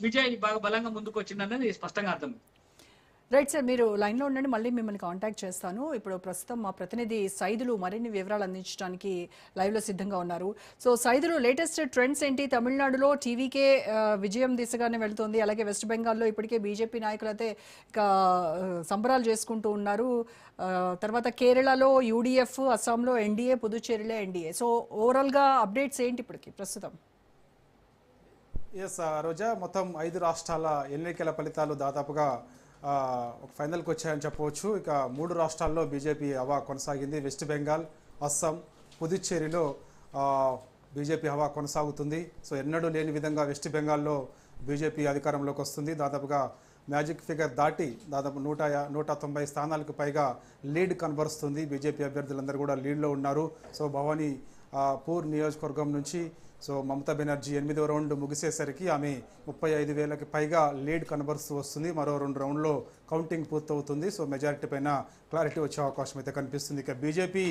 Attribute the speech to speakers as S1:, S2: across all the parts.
S1: విజయ్ బాగా బలంగా ముందుకు వచ్చిందనేది స్పష్టంగా అర్థం.
S2: రైట్ సార్, మీరు లైన్లో ఉండండి, మళ్ళీ మిమ్మల్ని కాంటాక్ట్ చేస్తాను. ఇప్పుడు ప్రస్తుతం మా ప్రతినిధి సైదులు మరిన్ని వివరాలు అందించడానికి లైవ్లో సిద్ధంగా ఉన్నారు. సో సైదులు, లేటెస్ట్ ట్రెండ్స్ ఏంటి? తమిళనాడులో టీవీకే విజయం దిశగానే వెళుతోంది, అలాగే వెస్ట్ బెంగాల్లో ఇప్పటికే బీజేపీ నాయకులు అయితే ఇక సంబరాలు చేసుకుంటూ ఉన్నారు. తర్వాత కేరళలో యూడీఎఫ్, అస్సాంలో ఎన్డీఏ, పుదుచ్చేరిలో ఎన్డీఏ. సో ఓవరాల్గా అప్డేట్స్ ఏంటి ఇప్పటికి ప్రస్తుతం?
S3: ఎస్ రోజా, మొత్తం 5 రాష్ట్రాల ఎన్నికల ఫలితాలు దాదాపుగా ఒక ఫైనల్కి వచ్చాయని చెప్పవచ్చు. ఇక 3 రాష్ట్రాల్లో బీజేపీ హవా కొనసాగింది. వెస్ట్ బెంగాల్, అస్సాం, పుదుచ్చేరిలో బీజేపీ హవా కొనసాగుతుంది. సో ఎన్నడూ లేని విధంగా వెస్ట్ బెంగాల్లో బీజేపీ అధికారంలోకి వస్తుంది. దాదాపుగా మ్యాజిక్ ఫిగర్ దాటి దాదాపు 190 స్థానాలకు పైగా లీడ్ కనబరుస్తుంది. బీజేపీ అభ్యర్థులందరూ కూడా లీడ్లో ఉన్నారు. సో భవానీ పూర్ నియోజకవర్గం నుంచి సో మమతా బెనర్జీ 8వ రౌండ్ ముగిసేసరికి ఆమె 35,000కి పైగా లీడ్ కనబరుస్తూ వస్తుంది. మరో 2 రౌండ్లో కౌంటింగ్ పూర్తవుతుంది. సో మెజారిటీ పైన క్లారిటీ వచ్చే అవకాశం అయితే కనిపిస్తుంది. ఇక బీజేపీ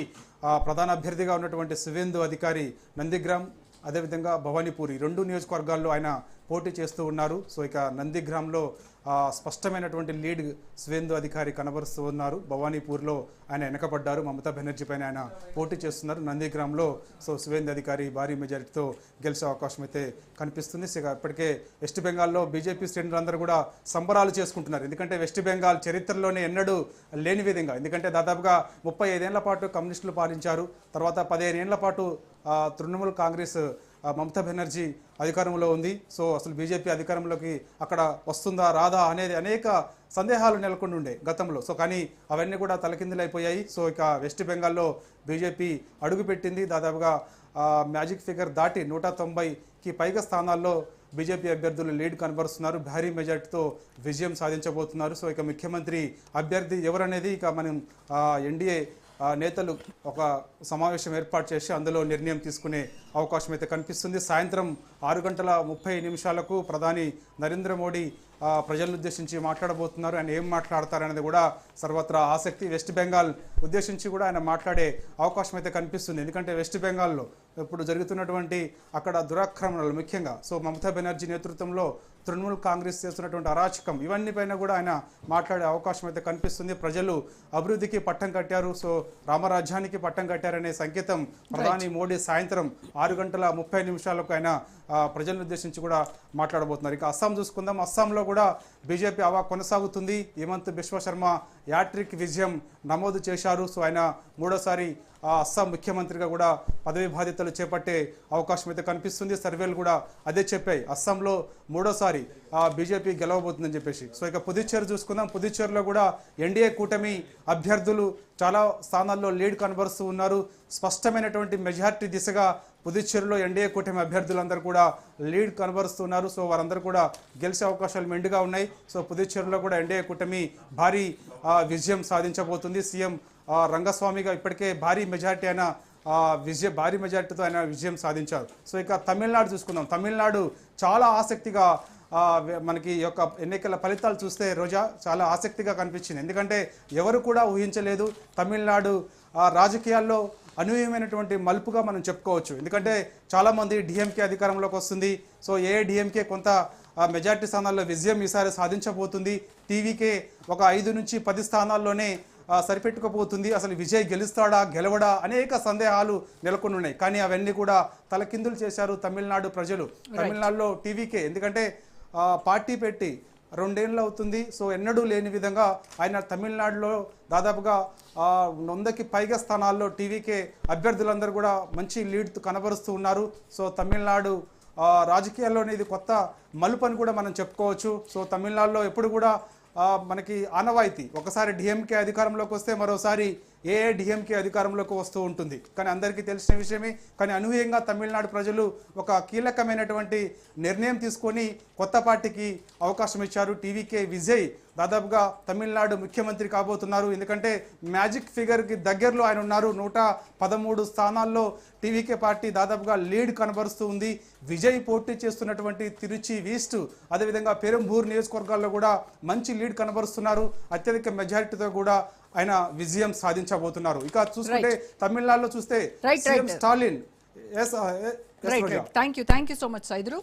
S3: ప్రధాన అభ్యర్థిగా ఉన్నటువంటి శివేందు అధికారి నందిగ్రామ్, అదేవిధంగా భవానీపూర్, 2 నియోజకవర్గాల్లో ఆయన పోటీ చేస్తూ ఉన్నారు. సో ఇక నందిగ్రామ్లో స్పష్టమైనటువంటి లీడ్ శివేందు అధికారి కనబరుస్తూ ఉన్నారు. భవానీపూర్లో ఆయన వెనకబడ్డారు. మమతా బెనర్జీ పైన ఆయన పోటీ చేస్తున్నారు. నందిగ్రామ్లో సో శివేందు అధికారి భారీ మెజారిటీతో గెలిచే అవకాశం అయితే కనిపిస్తుంది. ఇప్పటికే వెస్ట్ బెంగాల్లో బీజేపీ శ్రేణులందరూ కూడా సంబరాలు చేసుకుంటున్నారు. ఎందుకంటే వెస్ట్ బెంగాల్ చరిత్రలోనే ఎన్నడూ లేని విధంగా, ఎందుకంటే దాదాపుగా 35 ఏళ్ల పాటు కమ్యూనిస్టులు పాలించారు. తర్వాత 15 ఏళ్ల పాటు తృణమూల్ కాంగ్రెస్ మమతా బెనర్జీ అధికారంలో ఉంది. సో అసలు బీజేపీ అధికారంలోకి అక్కడ వస్తుందా రాదా అనేది అనేక సందేహాలు నెలకొని ఉండే గతంలో. సో కానీ అవన్నీ కూడా తలకిందులైపోయాయి. సో ఇక వెస్ట్ బెంగాల్లో బీజేపీ అడుగుపెట్టింది. దాదాపుగా మ్యాజిక్ ఫిగర్ దాటి 190కి పైగా స్థానాల్లో బీజేపీ అభ్యర్థులు లీడ్ కనబరుస్తున్నారు. భారీ మెజార్టీతో విజయం సాధించబోతున్నారు. సో ఇక ముఖ్యమంత్రి అభ్యర్థి ఎవరనేది ఇక మనం ఎన్డీఏ నేతలు ఒక సమావేశం ఏర్పాటు చేసి అందులో నిర్ణయం తీసుకునే అవకాశం అయితే కనిపిస్తుంది. సాయంత్రం 6:30 ప్రధాని నరేంద్ర మోడీ ప్రజలను ఉద్దేశించి మాట్లాడబోతున్నారు. ఆయన ఏం మాట్లాడతారనేది కూడా సర్వత్రా ఆసక్తి. వెస్ట్ బెంగాల్ ఉద్దేశించి కూడా ఆయన మాట్లాడే అవకాశం అయితే కనిపిస్తుంది. ఎందుకంటే వెస్ట్ బెంగాల్లో ఇప్పుడు జరుగుతున్నటువంటి అక్కడ దురాక్రమణలు, ముఖ్యంగా సో మమతా బెనర్జీ నేతృత్వంలో తృణమూల్ కాంగ్రెస్ చేస్తున్నటువంటి అరాచకం, ఇవన్నీ పైన కూడా ఆయన మాట్లాడే అవకాశం అయితే కనిపిస్తుంది. ప్రజలు అభివృద్ధికి పట్టం కట్టారు, సో రామరాజ్యానికి పట్టం కట్టారనే సంకేతం ప్రధాని మోడీ సాయంత్రం 6:30 ఆయన ప్రజలను ఉద్దేశించి కూడా మాట్లాడబోతున్నారు. ఇక అస్సాం చూసుకుందాం. అస్సాంలో కూడా బీజేపీ హవా కొనసాగుతుంది. హిమంత్ బిశ్వ శర్మ యాట్రిక్ విజయం నమోదు చేశారు. సో ఆయన 3వసారి అస్సాం ముఖ్యమంత్రిగా కూడా పదవి బాధ్యతలు చేపట్టే అవకాశం అయితే కనిపిస్తుంది. సర్వేలు కూడా అదే చెప్పాయి, అస్సాంలో 3వసారి బీజేపీ గెలవబోతుందని చెప్పేసి. సో ఇక పుదుచ్చేరి చూసుకుందాం. పుదుచ్చేరిలో కూడా ఎన్డీఏ కూటమి అభ్యర్థులు చాలా స్థానాల్లో లీడ్ కనబరుస్తూ ఉన్నారు. స్పష్టమైనటువంటి మెజార్టీ దిశగా పుదుచ్చేరిలో ఎన్డీఏ కూటమి అభ్యర్థులందరూ కూడా లీడ్ కనబరుస్తున్నారు. సో వారందరూ కూడా గెలిచే అవకాశాలు మెండుగా ఉన్నాయి. సో పుదుచ్చేరిలో కూడా ఎన్డీఏ కూటమి భారీ విజయం సాధించబోతుంది. సీఎం రంగస్వామిగా ఇప్పటికే భారీ మెజార్టీతో ఆయన విజయం సాధించారు. సో ఇక తమిళనాడు చూసుకుందాం. తమిళనాడు చాలా ఆసక్తిగా మనకి ఈ యొక్క ఎన్నికల ఫలితాలు చూస్తే రోజా చాలా ఆసక్తిగా కనిపించింది. ఎందుకంటే ఎవరు కూడా ఊహించలేదు తమిళనాడు రాజకీయాల్లో అనూహ్యమైనటువంటి మలుపుగా మనం చెప్పుకోవచ్చు. ఎందుకంటే చాలామంది డిఎంకే అధికారంలోకి వస్తుంది, సో డిఎంకే కొంత మెజార్టీ స్థానాల్లో విజయం ఈసారి సాధించబోతుంది, టీవీకే ఒక 5 నుంచి 10 స్థానాల్లోనే సరిపెట్టుకోబోతుంది, అసలు విజయ్ గెలుస్తాడా గెలవడా అనేక సందేహాలు నెలకొని ఉన్నాయి. కానీ అవన్నీ కూడా తలకిందులు చేశారు తమిళనాడు ప్రజలు. తమిళనాడులో టీవీకే, ఎందుకంటే పార్టీ పెట్టి 2 ఏళ్ళు అవుతుంది. సో ఎన్నడూ లేని విధంగా ఆయన తమిళనాడులో దాదాపుగా 100కి పైగా స్థానాల్లో టీవీకే అభ్యర్థులందరూ కూడా మంచి లీడ్ కనబరుస్తూ ఉన్నారు. సో తమిళనాడు రాజకీయాల్లోనే ఇది కొత్త మలుపు అని కూడా మనం చెప్పుకోవచ్చు. సో తమిళనాడులో ఎప్పుడు కూడా మనకి ఆనవాయితీ, ఒకసారి డిఎంకే అధికారంలోకి వస్తే మరోసారి డిఎంకే అధికారంలోకి వస్తూ ఉంటుంది. కానీ అందరికీ తెలిసిన విషయమే. కానీ అనూహ్యంగా తమిళనాడు ప్రజలు ఒక కీలకమైనటువంటి నిర్ణయం తీసుకొని కొత్త పార్టీకి అవకాశం ఇచ్చారు. టీవీకే విజయ్ దాదాపుగా తమిళనాడు ముఖ్యమంత్రి కాబోతున్నారు. ఎందుకంటే మ్యాజిక్ ఫిగర్కి దగ్గరలో ఆయన ఉన్నారు. 113 స్థానాల్లో టీవీకే పార్టీ దాదాపుగా లీడ్ కనబరుస్తూ ఉంది. విజయ్ పోటీ చేస్తున్నటువంటి తిరుచి ఈస్ట్, అదేవిధంగా పెరంబూర్ నియోజకవర్గాల్లో కూడా మంచి లీడ్ కనబరుస్తున్నారు. అత్యధిక మెజారిటీతో కూడా ఆయన విజయం సాధించబోతున్నారు. ఇక చూసుకుంటే తమిళనాడులో చూస్తే Stalin.
S2: Thank you so much Saidulu.